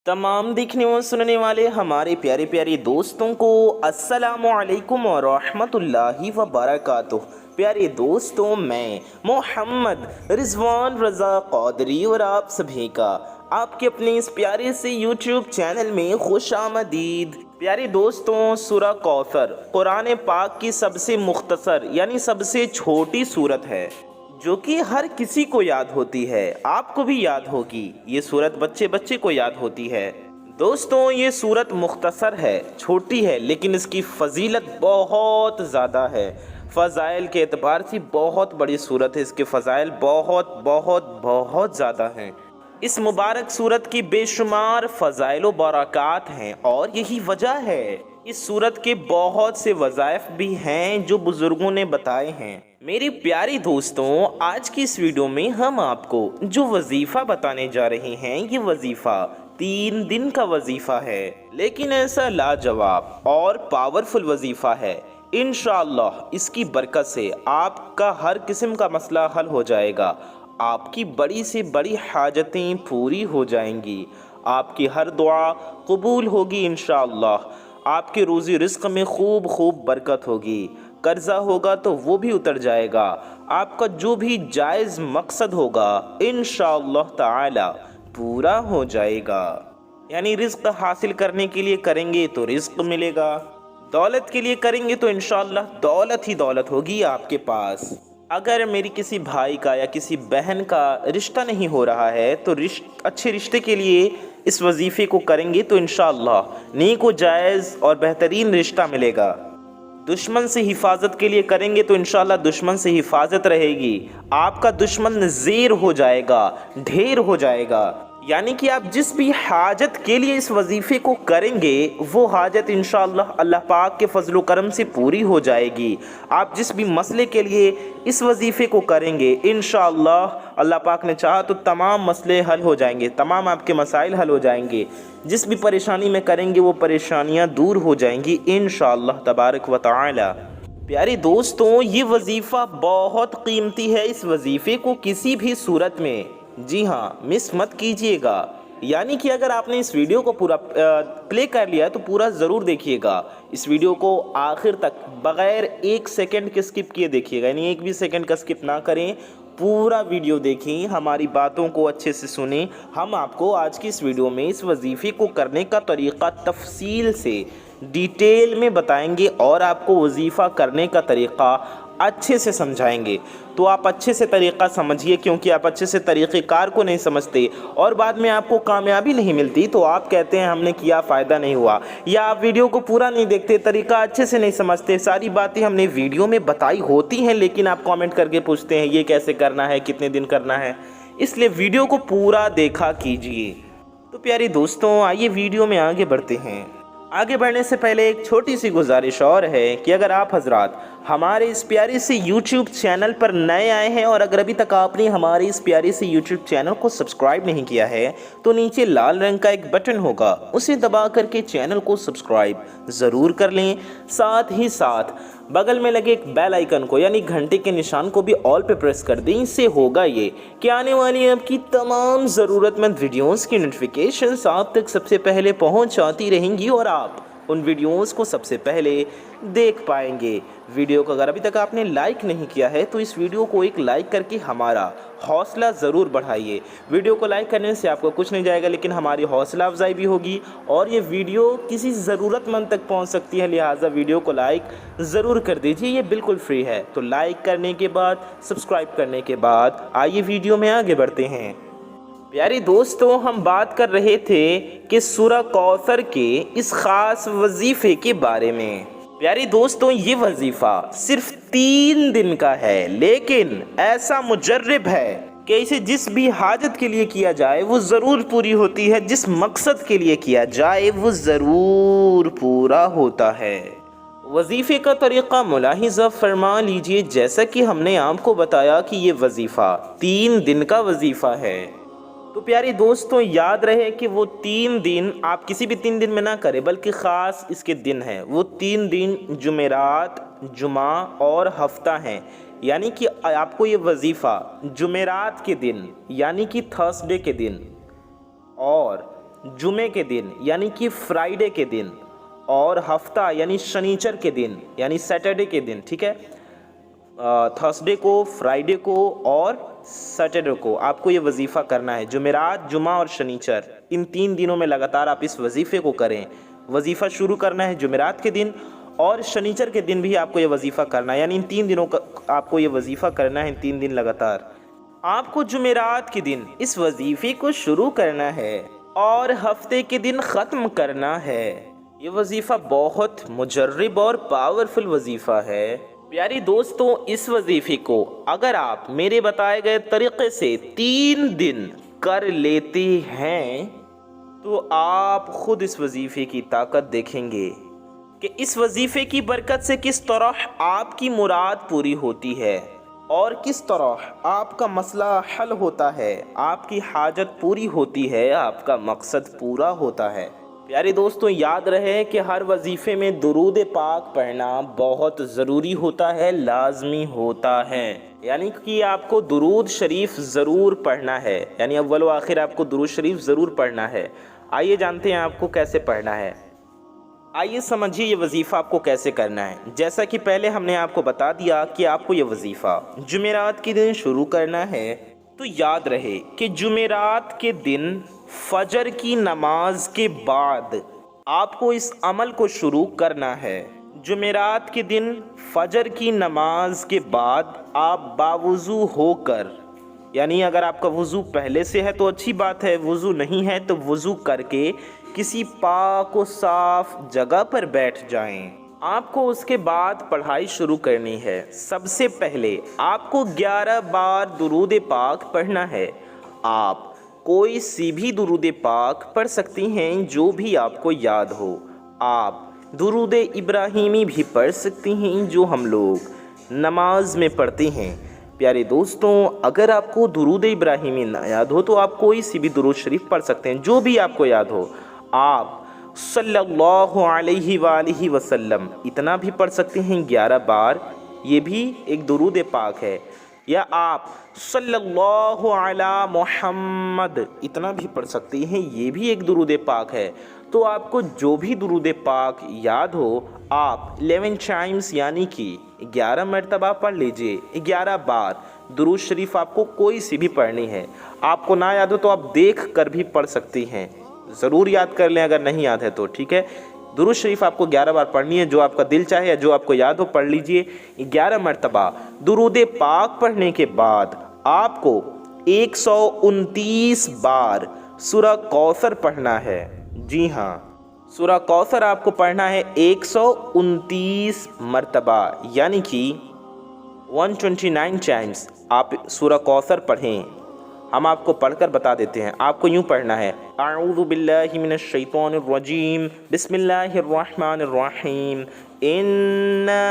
तमाम देखने और सुनने वाले हमारे प्यारे प्यारे दोस्तों को अस्सलामु अलैकुम व रहमतुल्लाहि व बरकातुहू। प्यारे दोस्तों, मैं मोहम्मद रिजवान रज़ा क़ादरी और आप सभी का आपके अपने इस प्यारे से यूट्यूब चैनल में खुशामदीद। प्यारे दोस्तों, सूरह कौसर कुरान पाक की सबसे मुख्तसर यानी सबसे छोटी सूरत है जो कि हर किसी को याद होती है। आपको भी याद होगी। ये सूरत बच्चे बच्चे को याद होती है। दोस्तों, ये सूरत मुख्तसर है, छोटी है, लेकिन इसकी फजीलत बहुत ज़्यादा है। फ़ज़ाइल के एतबार से बहुत बड़ी सूरत है। इसके फ़ज़ाइल बहुत बहुत बहुत ज़्यादा हैं। इस मुबारक सूरत की बेशुमार फ़ज़ाइल व बरक़ात हैं और यही वजह है इस सूरत के बहुत से वज़ाइफ भी हैं जो बुज़ुर्गों ने बताए हैं। मेरे प्यारे दोस्तों, आज की इस वीडियो में हम आपको जो वजीफ़ा बताने जा रहे हैं, ये वजीफ़ा 3 दिन का वजीफ़ा है, लेकिन ऐसा लाजवाब और पावरफुल वजीफ़ा है। इंशाअल्लाह इसकी बरकत से आपका हर किस्म का मसला हल हो जाएगा। आपकी बड़ी से बड़ी हाजतें पूरी हो जाएंगी। आपकी हर दुआ कबूल होगी इंशाअल्लाह। आपके रोज़ी रिज़्क़ में खूब खूब बरकत होगी। कर्जा होगा तो वो भी उतर जाएगा। आपका जो भी जायज़ मकसद होगा इंशाअल्लाह ताला पूरा हो जाएगा। यानी रिज़्क़ हासिल करने के लिए करेंगे तो रिज़्क़ मिलेगा, दौलत के लिए करेंगे तो इंशाअल्लाह दौलत ही दौलत होगी आपके पास। अगर मेरी किसी भाई का या किसी बहन का रिश्ता नहीं हो रहा है तो अच्छे रिश्ते के लिए इस वजीफ़े को करेंगे तो इंशाअल्लाह नेक व जायज़ और बेहतरीन रिश्ता मिलेगा। दुश्मन से हिफाजत के लिए करेंगे तो इंशाअल्लाह दुश्मन से हिफाजत रहेगी। आपका दुश्मन ज़ेर हो जाएगा, ढेर हो जाएगा। यानी कि आप जिस भी हाजत के लिए इस वजीफ़े को करेंगे वो हाजत इंशाअल्लाह अल्लाह पाक के फजल व करम से पूरी हो जाएगी। आप जिस भी मसले के लिए इस वजीफ़े को करेंगे इंशाअल्लाह अल्लाह पाक ने चाहा तो तमाम मसले हल हो जाएंगे, तमाम आपके मसाइल हल हो जाएंगे। जिस भी परेशानी में करेंगे वो परेशानियां दूर हो जाएंगी इंशाअल्लाह तबारक व तआला। प्यारे दोस्तों, ये वजीफ़ा बहुत कीमती है। इस वजीफ़े को किसी भी सूरत में, जी हाँ, मिस मत कीजिएगा। यानी कि अगर आपने इस वीडियो को पूरा प्ले कर लिया है तो पूरा ज़रूर देखिएगा। इस वीडियो को आखिर तक बग़ैर 1 सेकंड के स्किप किए देखिएगा, यानी 1 भी सेकंड का स्किप ना करें। पूरा वीडियो देखें, हमारी बातों को अच्छे से सुनें। हम आपको आज की इस वीडियो में इस वजीफ़े को करने का तरीक़ा तफसील से डिटेल में बताएंगे और आपको वजीफ़ा करने का तरीक़ा अच्छे से समझाएंगे। तो आप अच्छे से तरीक़ा समझिए, क्योंकि आप अच्छे से तरीक़ेकार को नहीं समझते और बाद में आपको कामयाबी नहीं मिलती तो आप कहते हैं हमने किया, फ़ायदा नहीं हुआ, या आप वीडियो को पूरा नहीं देखते, तरीक़ा अच्छे से नहीं समझते। सारी बातें हमने वीडियो में बताई होती हैं लेकिन आप कमेंट करके पूछते हैं ये कैसे करना है, कितने दिन करना है। इसलिए वीडियो को पूरा देखा कीजिए। तो प्यारे दोस्तों, आइए वीडियो में आगे बढ़ते हैं। आगे बढ़ने से पहले एक छोटी सी गुजारिश और है कि अगर आप हजरात हमारे इस प्यारे से YouTube चैनल पर नए आए हैं और अगर अभी तक आपने हमारे इस प्यारे से YouTube चैनल को सब्सक्राइब नहीं किया है तो नीचे लाल रंग का एक बटन होगा, उसे दबा करके चैनल को सब्सक्राइब ज़रूर कर लें। साथ ही साथ बगल में लगे एक बेल आइकन को यानी घंटे के निशान को भी ऑल पे प्रेस कर दें। इससे होगा ये कि आने वाली आपकी तमाम ज़रूरतमंद वीडियोस की नोटिफिकेशंस आप तक सबसे पहले पहुंच आती रहेंगी और आप उन वीडियोस को सबसे पहले देख पाएंगे। वीडियो को अगर अभी तक आपने लाइक नहीं किया है तो इस वीडियो को एक लाइक करके हमारा हौसला ज़रूर बढ़ाइए। वीडियो को लाइक करने से आपको कुछ नहीं जाएगा लेकिन हमारी हौसला अफजाई भी होगी और ये वीडियो किसी ज़रूरतमंद तक पहुंच सकती है, लिहाजा वीडियो को लाइक ज़रूर कर दीजिए। ये बिल्कुल फ्री है। तो लाइक करने के बाद, सब्सक्राइब करने के बाद आइए वीडियो में आगे बढ़ते हैं। प्यारे दोस्तों, हम बात कर रहे थे कि सूरह कौसर के इस ख़ास वजीफ़े के बारे में। प्यारे दोस्तों, ये वजीफ़ा सिर्फ 3 दिन का है लेकिन ऐसा मुजर्रब है कि इसे जिस भी हाजत के लिए किया जाए वो ज़रूर पूरी होती है, जिस मकसद के लिए किया जाए वो ज़रूर पूरा होता है। वजीफ़े का तरीक़ा मुलाहिज़ा फरमा लीजिए। जैसा कि हमने आपको बताया कि ये वजीफ़ा 3 दिन का वजीफ़ा है। तो प्यारे दोस्तों, याद रहे कि वो 3 दिन आप किसी भी 3 दिन में ना करें बल्कि ख़ास इसके दिन हैं। वो 3 दिन जुमेरात, जुमा और हफ्ता हैं। यानी कि आपको ये वजीफ़ा जुमेरात के दिन यानी कि थर्सडे के दिन और जुमे के दिन यानी कि फ्राइडे के दिन, और हफ्ता यानी शनिचर के दिन यानी सैटरडे के दिन, ठीक है। थर्सडे को, फ्राइडे को और सैटरडे को आपको ये वजीफ़ा करना है। जुमेरात, जुमा और शनिचर, इन 3 दिनों में लगातार आप इस वजीफ़े को करें। वजीफ़ा शुरू करना है जुमेरात के दिन और शनिचर के दिन भी आपको ये वजीफ़ा करना है, यानी इन 3 दिनों का आपको ये वजीफ़ा करना है, इन 3 दिन लगातार। आपको जुमेरात के दिन इस वजीफ़े को शुरू करना है और हफ्ते के दिन ख़त्म करना है। ये वजीफ़ा बहुत मुजर्रिब और पावरफुल वजीफ़ा है। प्यारी दोस्तों, इस वजीफ़े को अगर आप मेरे बताए गए तरीक़े से 3 दिन कर लेते हैं तो आप ख़ुद इस वजीफ़े की ताकत देखेंगे कि इस वजीफ़े की बरकत से किस तरह आपकी मुराद पूरी होती है और किस तरह आपका मसला हल होता है, आपकी हाजत पूरी होती है, आपका मकसद पूरा होता है। प्यारे दोस्तों, याद रहे कि हर वजीफ़े में दुरूद पाक पढ़ना बहुत ज़रूरी होता है, लाजमी होता है। यानी कि आपको दुरूद शरीफ ज़रूर पढ़ना है, यानी अव्वल व आखिर आपको दुरूद शरीफ ज़रूर पढ़ना है। आइए जानते हैं आपको कैसे पढ़ना है। आइए समझिए ये वजीफ़ा आपको कैसे करना है। जैसा कि पहले हमने आपको बता दिया कि आपको ये वजीफ़ा जुमेरात के दिन शुरू करना है, तो याद रहे कि जुमेरात के दिन फजर की नमाज के बाद आपको इस अमल को शुरू करना है। जुमेरात के दिन फजर की नमाज के बाद आप बावुज़ू होकर, यानी अगर आपका वज़ू पहले से है तो अच्छी बात है, वज़ू नहीं है तो वज़ू करके किसी पाक व साफ़ जगह पर बैठ जाएं। आपको उसके बाद पढ़ाई शुरू करनी है। सबसे पहले आपको 11 बार दुरूद पाक पढ़ना है। आप कोई सी भी दुरूद पाक पढ़ सकती हैं जो भी आपको याद हो। आप दुरूद इब्राहीमी भी पढ़ सकती हैं जो हम लोग नमाज में पढ़ते हैं। प्यारे दोस्तों, अगर आपको दुरूद इब्राहीमी ना याद हो तो आप कोई सी भी दुरूद शरीफ पढ़ सकते हैं, जो भी आपको याद हो। आप सल्लल्लाहु अलैहि वसल्लम इतना भी पढ़ सकते हैं 11 बार, ये भी एक दुरूद पाक है। या आप सल्लल्लाहु अला मुहम्मद इतना भी पढ़ सकते हैं, ये भी एक दुरूद पाक है। तो आपको जो भी दुरूद पाक याद हो आप 11 टाइम्स यानी कि 11 मरतबा पढ़ लीजिए। 11 बार दुरूद शरीफ आपको कोई सी भी पढ़नी है। आपको ना याद हो तो आप देख कर भी पढ़ सकती हैं, ज़रूर याद कर लें अगर नहीं याद है तो, ठीक है। दुरूद शरीफ आपको 11 बार पढ़नी है, जो आपका दिल चाहे या जो आपको याद हो पढ़ लीजिए 11 मरतबा। दुरूद पाक पढ़ने के बाद आपको 129 बार सूरह कौसर पढ़ना है। जी हाँ, सूरह कौसर आपको पढ़ना है 129 मरतबा, यानी कि 129 टाइम्स आप सूरह कौसर पढ़ें। हम आपको पढ़कर बता देते हैं। आपको यूँ पढ़ना है, अऊज़ु बिल्लाहि मिनश शैतानिर रजीम, बिस्मिल्लाहिर रहमानिर रहीम, इन्ना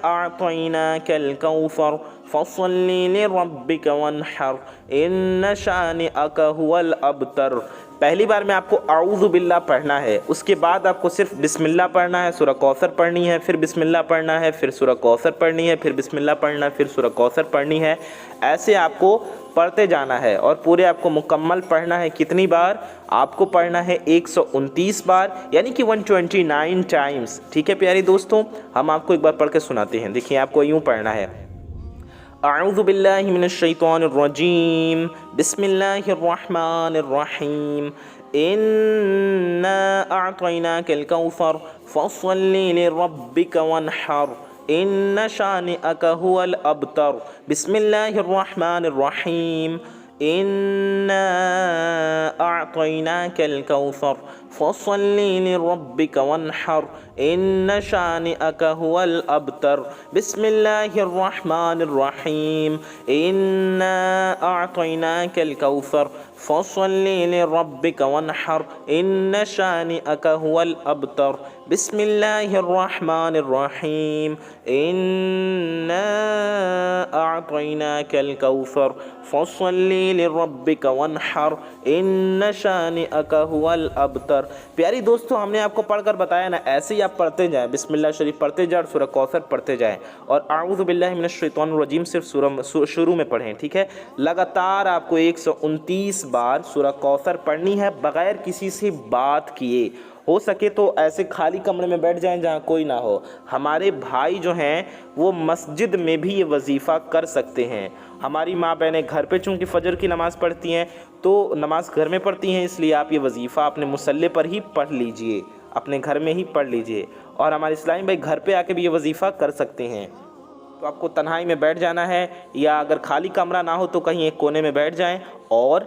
अअतैनाकल कौसर फसल्लि लिरब्बिका वन्हर, इन्न शानिअक हुवल अबतर। पहली बार में आपको अऊज़ु बिल्लाह पढ़ना है, उसके बाद आपको सिर्फ बिस्मिल्लाह पढ़ना है, सूरह कौसर पढ़नी है, फिर बिस्मिल्लाह पढ़ना है, फिर सूरह कौसर पढ़नी है, फिर बिस्मिल्लाह पढ़ना है, फिर सूरह कौसर पढ़नी है। ऐसे आपको पढ़ते जाना है और पूरे आपको मुकम्मल पढ़ना है। कितनी बार आपको पढ़ना है? 129 बार, यानी कि 129 टाइम्स। ठीक है प्यारे दोस्तों, हम आपको एक बार पढ़ के सुनाते हैं। देखिए, आपको यूँ पढ़ना है, अऊज़ु बिल्लाहि मिनश शैतानिर रजीम, बिस्मिल्लाहिर रहमानिर रहीम, इन्ना अअतैनाकल कौसर फसल्लि लिरब्बिका वन्हर, इन्न शानिअक हुवल अबतर। बिस्मिल्लाहिर रहमानिर रहीम, इन्ना अअतैनाकल कौसर फसल्लि लिरब्बिका वन्हर, इन्न शानिअक हुवल अबतर। बिस्मिल्लाहिर रहमानिर रहीम, इन्ना अअतैनाकल कौसर फसल्लि लिरब्बिका वन्हर, इन्न शानिअक हुवल अबतर। बिस्मिल्लाहिर रहमानिर रहीम, इन्ना अअतैनाकल कौसर फसल्लि लिरब्बिका वन्हर, इन्न शानिअक हुवल अबतर। प्यारी दोस्तों, हमने आपको पढ़कर बताया ना, ऐसे ही आप पढ़ते जाएं, बिस्मिल्लाह शरीफ पढ़ते जाएं, सूरह कौसर पढ़ते जाएं और अऊज़ु बिल्लाहि मिनश शैतानिर रजीम सिर्फ शुरू में पढ़ें। ठीक है, लगातार आपको 129 129 بار سورہ کوثر پڑھنی ہے بغیر کسی سے بات کیے۔ ہو سکے تو ایسے خالی کمرے میں بیٹھ جائیں جہاں کوئی نہ ہو۔ ہمارے بھائی جو ہیں وہ مسجد میں بھی یہ وظیفہ کر سکتے ہیں۔ ہماری ماں بہنیں گھر پہ چونکہ فجر کی نماز پڑھتی ہیں تو نماز گھر میں پڑھتی ہیں، اس لیے آپ یہ وظیفہ اپنے مصلی پر ہی پڑھ لیجئے، اپنے گھر میں ہی پڑھ لیجئے۔ اور ہمارے اسلامی بھائی گھر پہ آ کے بھی یہ وظیفہ کر سکتے ہیں۔ تو آپ کو تنہائی میں بیٹھ جانا ہے، یا اگر خالی کمرہ نہ ہو تو کہیں ایک کونے میں بیٹھ جائیں اور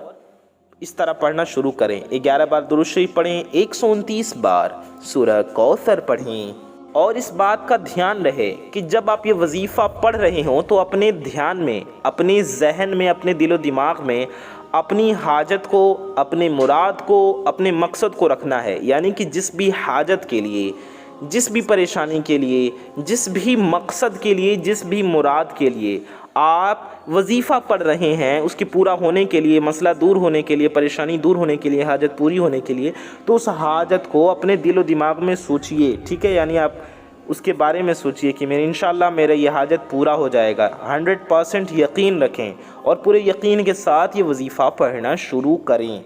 اس طرح پڑھنا شروع کریں۔ 11 بار درود شریف پڑھیں، 129 بار سورہ کوثر پڑھیں۔ اور اس بات کا دھیان رہے کہ جب آپ یہ وظیفہ پڑھ رہے ہوں تو اپنے دھیان میں، اپنے ذہن میں، اپنے دل و دماغ میں اپنی حاجت کو، اپنے مراد کو، اپنے مقصد کو رکھنا ہے۔ یعنی کہ جس بھی حاجت کے لیے، جس بھی پریشانی کے لیے، جس بھی مقصد کے لیے، جس بھی مراد کے لیے آپ وظیفہ پڑھ رہے ہیں، اس کے پورا ہونے کے لیے، مسئلہ دور ہونے کے لیے، پریشانی دور ہونے کے لیے، حاجت پوری ہونے کے لیے، تو اس حاجت کو اپنے دل و دماغ میں سوچئے، ٹھیک ہے؟ یعنی آپ اس کے بارے میں سوچئے کہ انشاءاللہ میرا یہ حاجت پورا ہو جائے گا۔ 100% یقین رکھیں اور پورے یقین کے ساتھ یہ وظیفہ پڑھنا شروع کریں۔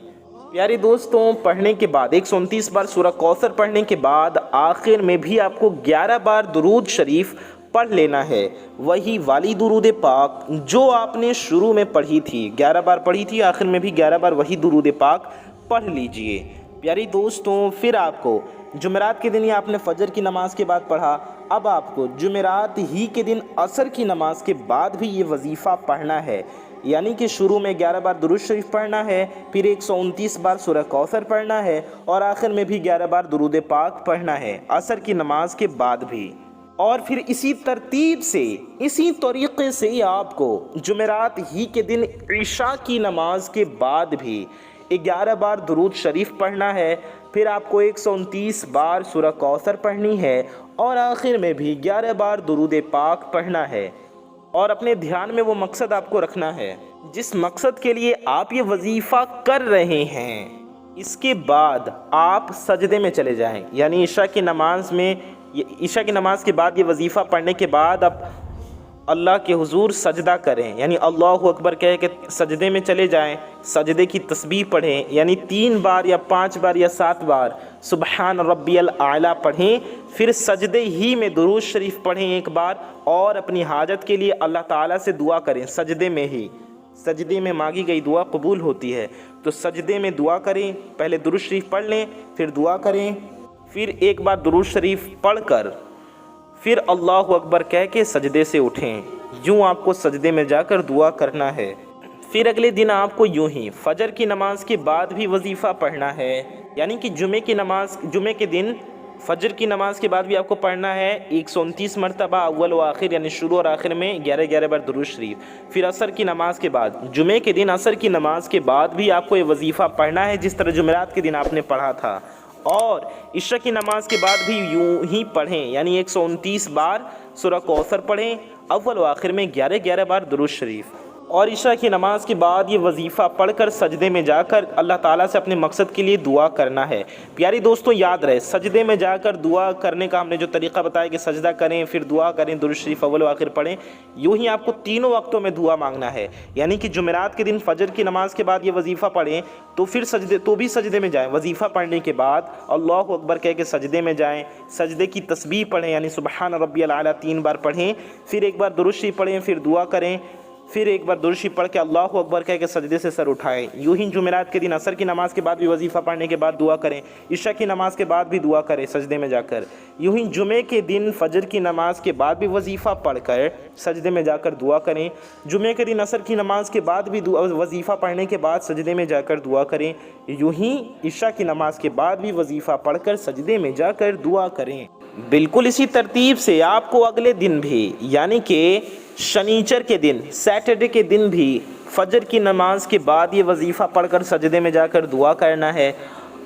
پیارے دوستوں، پڑھنے کے بعد 129 بار سورہ کوثر پڑھنے کے بعد آخر میں بھی آپ کو 11 بار درود شریف پڑھ لینا ہے، وہی والی درود پاک جو آپ نے شروع میں پڑھی تھی، 11 بار پڑھی تھی، آخر میں بھی 11 بار وہی درود پاک پڑھ لیجئے۔ پیارے دوستوں، پھر آپ کو جمعرات کے دن یا آپ نے فجر کی نماز کے بعد پڑھا، اب آپ کو جمعرات ہی کے دن عصر کی نماز کے بعد بھی یہ وظیفہ پڑھنا ہے۔ یعنی کہ شروع میں 11 بار درود شریف پڑھنا ہے، پھر 129 بار سورہ کوثر پڑھنا ہے، اور آخر میں بھی 11 بار درود پاک پڑھنا ہے عصر کی نماز کے بعد بھی۔ اور پھر اسی ترتیب سے، اسی طریقے سے آپ کو جمعرات ہی کے دن عشاء کی نماز کے بعد بھی 11 بار درود شریف پڑھنا ہے، پھر آپ کو 129 بار سورہ کوثر پڑھنی ہے، اور آخر میں بھی 11 بار درود پاک پڑھنا ہے۔ اور اپنے دھیان میں وہ مقصد آپ کو رکھنا ہے جس مقصد کے لیے آپ یہ وظیفہ کر رہے ہیں۔ اس کے بعد آپ سجدے میں چلے جائیں، یعنی عشاء کی نماز کے بعد یہ وظیفہ پڑھنے کے بعد آپ اللہ کے حضور سجدہ کریں، یعنی اللہ اکبر کہہ کے سجدے میں چلے جائیں، سجدے کی تسبیح پڑھیں، یعنی 3 بار یا 5 بار یا 7 بار سبحان ربی الاعلیٰ پڑھیں، پھر سجدے ہی میں درود شریف پڑھیں ایک بار، اور اپنی حاجت کے لیے اللہ تعالیٰ سے دعا کریں سجدے میں ہی۔ سجدے میں مانگی گئی دعا قبول ہوتی ہے، تو سجدے میں دعا کریں، پہلے درود شریف پڑھ لیں، پھر دعا کریں، پھر ایک بار درود شریف پڑھ کر پھر اللہ اکبر کہہ کے سجدے سے اٹھیں۔ یوں آپ کو سجدے میں جا کر دعا کرنا ہے۔ پھر اگلے دن آپ کو یوں ہی فجر کی نماز کے بعد بھی وظیفہ پڑھنا ہے، یعنی کہ جمعے کے دن فجر کی نماز کے بعد بھی آپ کو پڑھنا ہے 129 مرتبہ اول و آخر، یعنی شروع اور آخر میں 11 بار درود شریف۔ پھر عصر کی نماز کے بعد، جمعے کے دن عصر کی نماز کے بعد بھی آپ کو یہ وظیفہ پڑھنا ہے جس طرح جمعرات کے دن آپ نے پڑھا تھا، اور عشاء کی نماز کے بعد بھی یوں ہی پڑھیں، یعنی 129 بار سورہ کوثر پڑھیں، اول و آخر میں 11 بار درود شریف۔ اور عشاء کی نماز کے بعد یہ وظیفہ پڑھ کر سجدے میں جا کر اللہ تعالیٰ سے اپنے مقصد کے لیے دعا کرنا ہے۔ پیاری دوستوں، یاد رہے سجدے میں جا کر دعا کرنے کا ہم نے جو طریقہ بتایا کہ سجدہ کریں، پھر دعا کریں، درود شریف اول و آخر پڑھیں، یوں ہی آپ کو تینوں وقتوں میں دعا مانگنا ہے۔ یعنی کہ جمعرات کے دن فجر کی نماز کے بعد یہ وظیفہ پڑھیں تو پھر سجدے میں جائیں، وظیفہ پڑھنے کے بعد اللہ اکبر کہہ کے سجدے میں جائیں، سجدے کی تسبیح پڑھیں، یعنی سبحان ربی الاعلیٰ 3 بار پڑھیں، پھر ایک بار درود شریف پڑھیں، پھر دعا کریں، پھر ایک بار درود شریف پڑھ کے اللہ اکبر کہہ کے سجدے سے سر اٹھائیں۔ یوں ہی جمعرات کے دن عصر کی نماز کے بعد بھی وظیفہ پڑھنے کے بعد دعا کریں، عشاء کی نماز کے بعد بھی دعا کریں سجدے میں جا کر۔ یوں ہی جمعے کے دن فجر کی نماز کے بعد بھی وظیفہ پڑھ کر سجدے میں جا کر دعا کریں، جمعے کے دن عصر کی نماز کے بعد بھی وظیفہ پڑھنے کے بعد سجدے میں جا کر دعا کریں، یوں ہی عشاء کی نماز کے بعد بھی وظیفہ پڑھ کر سجدے میں جا کر دعا کریں۔ بالکل اسی ترتیب سے آپ کو اگلے دن بھی، یعنی کہ شنیچر کے دن، سیٹرڈے کے دن بھی فجر کی نماز کے بعد یہ وظیفہ پڑھ کر سجدے میں جا کر دعا کرنا ہے،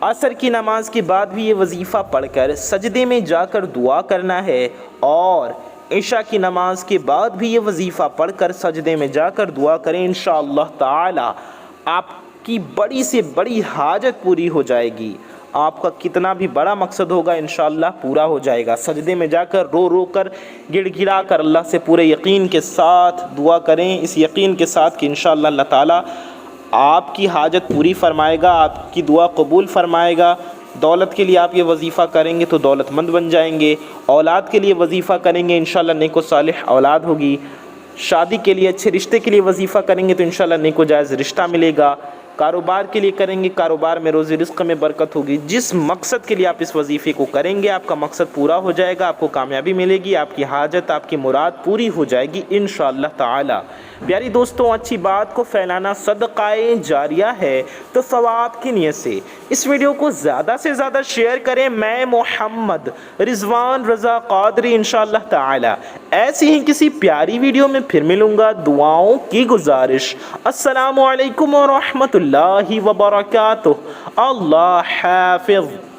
عصر کی نماز کے بعد بھی یہ وظیفہ پڑھ کر سجدے میں جا کر دعا کرنا ہے، اور عشاء کی نماز کے بعد بھی یہ وظیفہ پڑھ کر سجدے میں جا کر دعا کریں۔ انشاءاللہ تعالی آپ کی بڑی سے بڑی حاجت پوری ہو جائے گی، آپ کا کتنا بھی بڑا مقصد ہوگا انشاءاللہ پورا ہو جائے گا۔ سجدے میں جا کر رو رو کر، گڑ گڑا کر اللہ سے پورے یقین کے ساتھ دعا کریں، اس یقین کے ساتھ کہ انشاءاللہ اللہ تعالیٰ آپ کی حاجت پوری فرمائے گا، آپ کی دعا قبول فرمائے گا۔ دولت کے لیے آپ یہ وظیفہ کریں گے تو دولت مند بن جائیں گے، اولاد کے لیے وظیفہ کریں گے انشاءاللہ نیک و صالح اولاد ہوگی، شادی کے لیے اچھے رشتے کے لیے وظیفہ کریں گے تو انشاءاللہ نیک و جائز رشتہ ملے گا، کاروبار کے لیے کریں گے کاروبار میں روزی رزق میں برکت ہوگی۔ جس مقصد کے لیے آپ اس وظیفے کو کریں گے آپ کا مقصد پورا ہو جائے گا، آپ کو کامیابی ملے گی، آپ کی حاجت آپ کی مراد پوری ہو جائے گی انشاءاللہ تعالی۔ پیاری دوستوں، اچھی بات کو پھیلانا صدقہ جاریہ ہے، تو ثواب کی نیت سے اس ویڈیو کو زیادہ سے زیادہ شیئر کریں۔ میں محمد رضوان رضا قادری انشاءاللہ تعالی ایسی ہی کسی پیاری ویڈیو میں پھر ملوں گا۔ دعاؤں کی گزارش، السلام علیکم ورحمۃ اللہ وبرکاتہ۔ اللہ حافظ۔